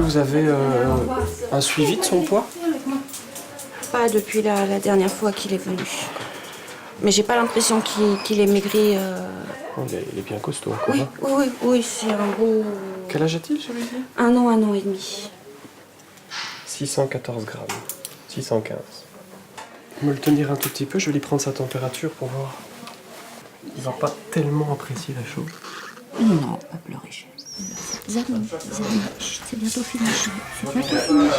vous avez un suivi de son poids? Pas depuis la dernière fois qu'il est venu. Mais j'ai pas l'impression qu'il ait maigri. Oh, il est bien costaud encore. Oui, Hein. oui, c'est un gros... Quel âge a-t-il celui-ci? 1 an et demi. 614 grammes. 615. Me le tenir un tout petit peu, je vais lui prendre sa température pour voir. Il va pas tellement apprécier la chose. Non, pas pleurer. Zarine, c'est bientôt fini. C'est bientôt fini.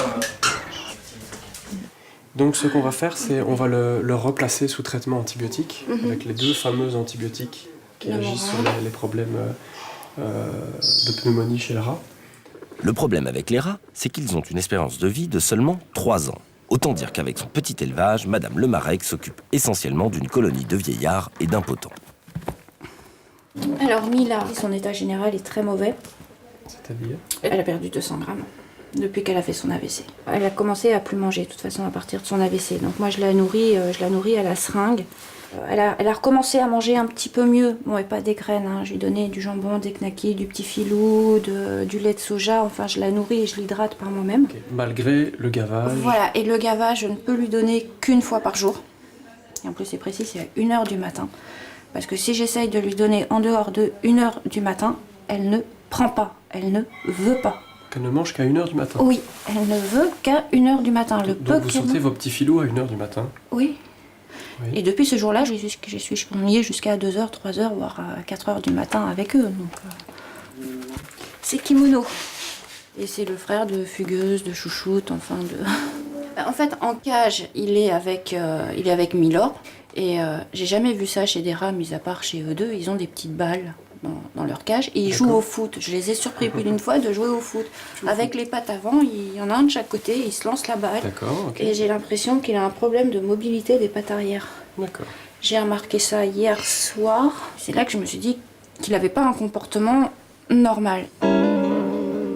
Donc ce qu'on va faire, c'est on va le replacer sous traitement antibiotique, avec les 2 fameux antibiotiques qui agissent sur les problèmes de pneumonie chez le rat. Le problème avec les rats, c'est qu'ils ont une espérance de vie de seulement 3 ans. Autant dire qu'avec son petit élevage, Madame Lemarec s'occupe essentiellement d'une colonie de vieillards et d'impotents. Alors Mila, son état général est très mauvais. C'est-à-dire? Elle a perdu 200 grammes depuis qu'elle a fait son AVC. Elle a commencé à plus manger de toute façon à partir de son AVC. Donc moi je la nourris à la seringue. Elle a recommencé à manger un petit peu mieux. Bon, et pas des graines, hein. Je lui donnais du jambon, des knackis, du petit filou, du lait de soja. Enfin, je la nourris et je l'hydrate par moi-même. Okay. Malgré le gavage. Voilà, et le gavage, je ne peux lui donner qu'une fois par jour. Et en plus, c'est précis, c'est à 1h du matin. Parce que si j'essaye de lui donner en dehors de 1h du matin, elle ne prend pas, elle ne veut pas. Elle ne mange qu'à 1h du matin? Oui, elle ne veut qu'à 1h du matin. Donc vous sortez vos petits filous à 1h du matin? Oui. Oui. Et depuis ce jour-là, je suis cheminier jusqu'à 2h, 3h, voire à 4h du matin avec eux. Donc, c'est Kimono. Et c'est le frère de Fugueuse, de Chouchoute, enfin de... En fait, en cage, il est avec Milor. Et j'ai jamais vu ça chez des rats, mis à part chez eux deux. Ils ont des petites balles dans leur cage et ils jouent au foot. Je les ai surpris plus d'une fois de jouer au foot. Avec les pattes avant, il y en a un de chaque côté, il se lance la balle. D'accord, ok. Et j'ai l'impression qu'il a un problème de mobilité des pattes arrière. D'accord. J'ai remarqué ça hier soir. C'est là que je me suis dit qu'il n'avait pas un comportement normal.